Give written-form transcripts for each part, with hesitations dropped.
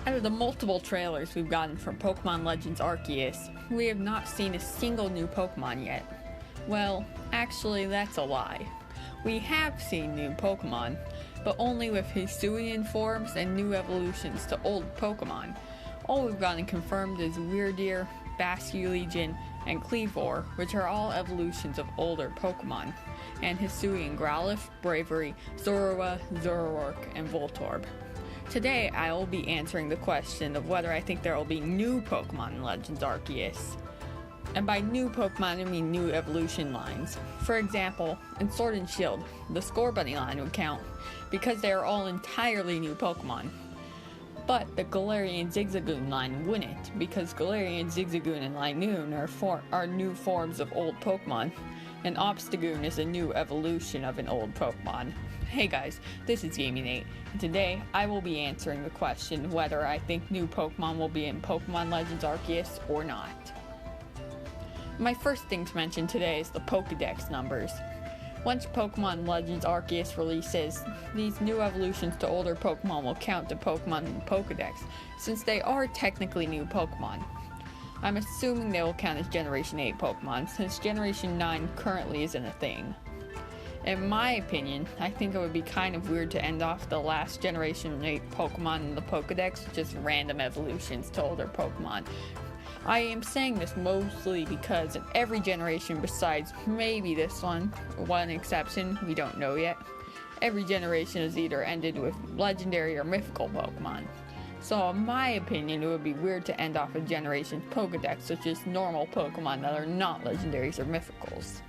Out of the multiple trailers we've gotten from Pokemon Legends Arceus, we have not seen a single new Pokemon yet. Well, actually that's a lie. We have seen new Pokemon, but only with Hisuian forms and new evolutions to old Pokemon. All we've gotten confirmed is Weirdeer, Basculegion, and Kleavor, which are all evolutions of older Pokemon, and Hisuian Growlithe, Bravery, Zorua, Zoroark, and Voltorb. Today, I will be answering the question of whether I think there will be new Pokemon in Legends Arceus. And by new Pokemon, I mean new evolution lines. For example, in Sword and Shield, the Scorbunny line would count because they are all entirely new Pokemon. But the Galarian Zigzagoon line wouldn't, because Galarian Zigzagoon and Linoon are new forms of old Pokemon, and Obstagoon is a new evolution of an old Pokemon. Hey guys, this is Gaming8, and today I will be answering the question whether I think new Pokemon will be in Pokemon Legends Arceus or not. My first thing to mention today is the Pokedex numbers. Once Pokemon Legends Arceus releases, these new evolutions to older Pokemon will count to Pokemon in the Pokedex, since they are technically new Pokemon. I'm assuming they will count as Generation 8 Pokemon, since Generation 9 currently isn't a thing. In my opinion, I think it would be kind of weird to end off the last Generation 8 Pokemon in the Pokedex with just random evolutions to older Pokemon. I am saying this mostly because in every generation besides maybe this one exception, we don't know yet, every generation has either ended with legendary or mythical Pokemon. So in my opinion, it would be weird to end off a generation's Pokedex with just normal Pokemon that are not legendaries or mythicals.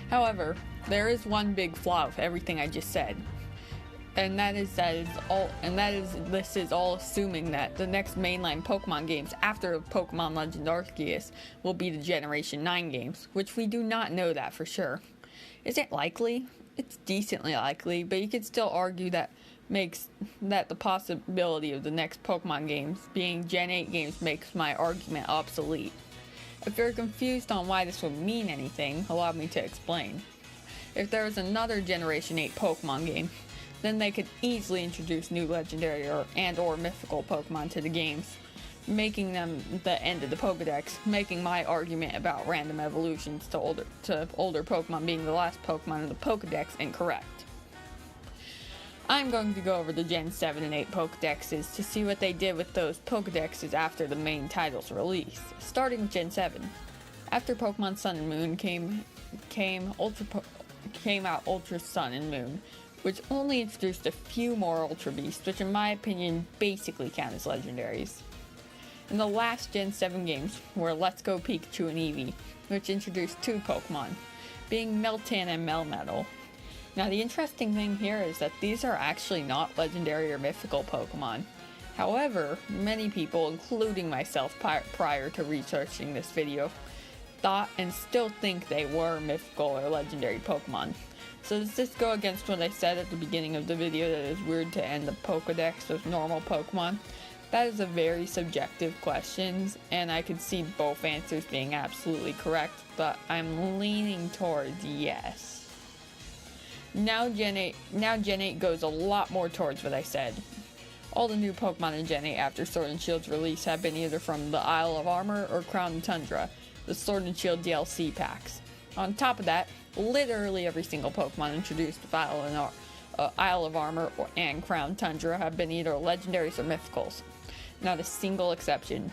However, there is one big flaw with everything I just said. This is all assuming that the next mainline Pokemon games after Pokemon Legends Arceus will be the Generation 9 games, which we do not know that for sure. Is it likely? It's decently likely, but you could still argue that the possibility of the next Pokemon games being Gen 8 games makes my argument obsolete. If you're confused on why this would mean anything, allow me to explain. If there was another Generation 8 Pokemon game, then they could easily introduce new legendary or mythical Pokemon to the games, making them the end of the Pokedex, making my argument about random evolutions to older Pokemon being the last Pokemon in the Pokedex incorrect. I'm going to go over the Gen 7 and 8 Pokedexes to see what they did with those Pokedexes after the main title's release. Starting with Gen 7. After Pokemon Sun and Moon came out Ultra Sun and Moon, which only introduced a few more Ultra Beasts, which in my opinion basically count as legendaries. And the last Gen 7 games were Let's Go Pikachu and Eevee, which introduced two Pokemon, being Meltan and Melmetal. Now the interesting thing here is that these are actually not legendary or mythical Pokemon. However, many people, including myself prior to researching this video, thought and still think they were mythical or legendary Pokemon. So does this go against what I said at the beginning of the video that it's weird to end the Pokedex with normal Pokemon? That is a very subjective question, and I could see both answers being absolutely correct, but I'm leaning towards yes. Now Gen 8 goes a lot more towards what I said. All the new Pokemon in Gen 8 after Sword and Shield's release have been either from the Isle of Armor or Crown and Tundra, the Sword and Shield DLC packs. On top of that, literally every single Pokemon introduced with Isle of Armor and Crown Tundra have been either legendaries or mythicals. Not a single exception.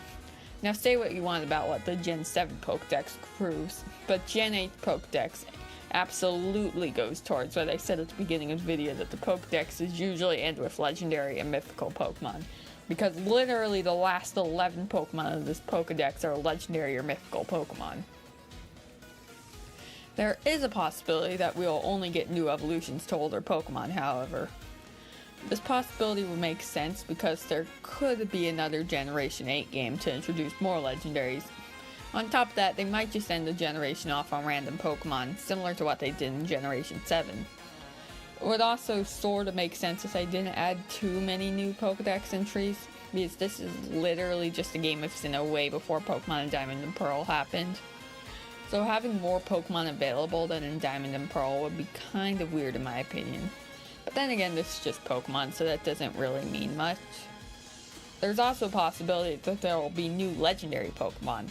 Now say what you want about what the Gen 7 Pokedex proves, but Gen 8 Pokedex absolutely goes towards what I said at the beginning of the video, that the Pokedexes usually end with legendary and mythical Pokemon. Because literally the last 11 Pokemon of this Pokedex are legendary or mythical Pokemon. There is a possibility that we will only get new evolutions to older Pokemon, however. This possibility would make sense because there could be another Generation 8 game to introduce more legendaries. On top of that, they might just end the generation off on random Pokemon, similar to what they did in Generation 7. It would also sort of make sense if they didn't add too many new Pokedex entries, because this is literally just a game that's in a way before Pokemon Diamond and Pearl happened. So having more Pokemon available than in Diamond and Pearl would be kind of weird in my opinion. But then again, this is just Pokemon, so that doesn't really mean much. There's also a possibility that there will be new legendary Pokemon.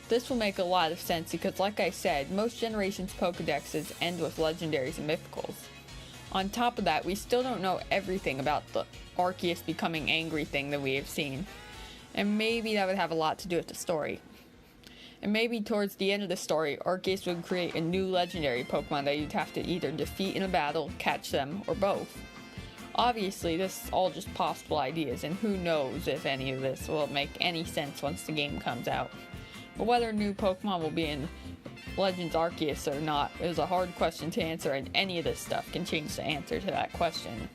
This will make a lot of sense because, like I said, most generations' Pokedexes end with legendaries and mythicals. On top of that, we still don't know everything about the Arceus becoming angry thing that we have seen. And maybe that would have a lot to do with the story. And maybe towards the end of the story, Arceus would create a new legendary Pokemon that you'd have to either defeat in a battle, catch them, or both. Obviously, this is all just possible ideas, and who knows if any of this will make any sense once the game comes out. But whether new Pokemon will be in Legends Arceus or not is a hard question to answer, and any of this stuff can change the answer to that question.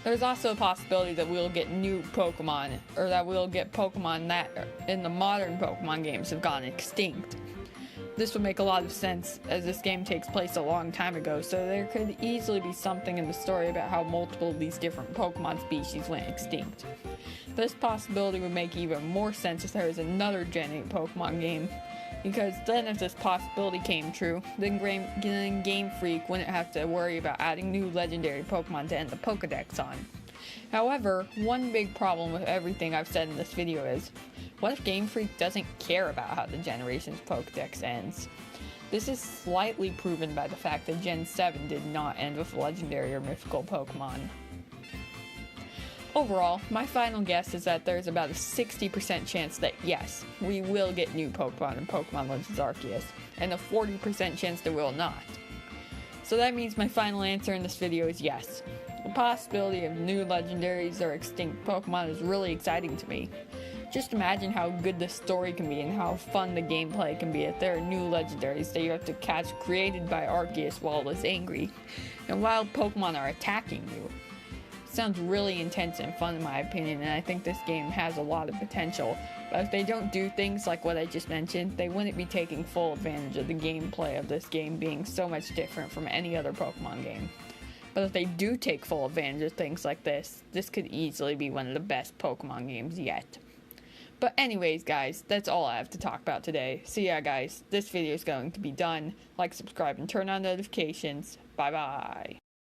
There's also a possibility that we'll get new Pokemon, or that we'll get Pokemon that in the modern Pokemon games have gone extinct. This would make a lot of sense, as this game takes place a long time ago, so there could easily be something in the story about how multiple of these different Pokemon species went extinct. This possibility would make even more sense if there was another Gen 8 Pokemon game, because then if this possibility came true, then Game Freak wouldn't have to worry about adding new legendary Pokemon to end the Pokedex on. However, one big problem with everything I've said in this video is, what if Game Freak doesn't care about how the generation's Pokedex ends? This is slightly proven by the fact that Gen 7 did not end with legendary or mythical Pokemon. Overall, my final guess is that there's about a 60% chance that yes, we will get new Pokemon in Pokemon Legends Arceus, and a 40% chance that we will not. So that means my final answer in this video is yes. The possibility of new legendaries or extinct Pokemon is really exciting to me. Just imagine how good the story can be and how fun the gameplay can be if there are new legendaries that you have to catch created by Arceus while it's angry, and wild Pokemon are attacking you. Sounds really intense and fun in my opinion, and I think this game has a lot of potential, but if they don't do things like what I just mentioned, they wouldn't be taking full advantage of the gameplay of this game being so much different from any other Pokemon game. But if they do take full advantage of things like this could easily be one of the best Pokemon games yet. But anyways guys, that's all I have to talk about today. So yeah guys, this video is going to be done. Like, subscribe, and turn on notifications. Bye bye.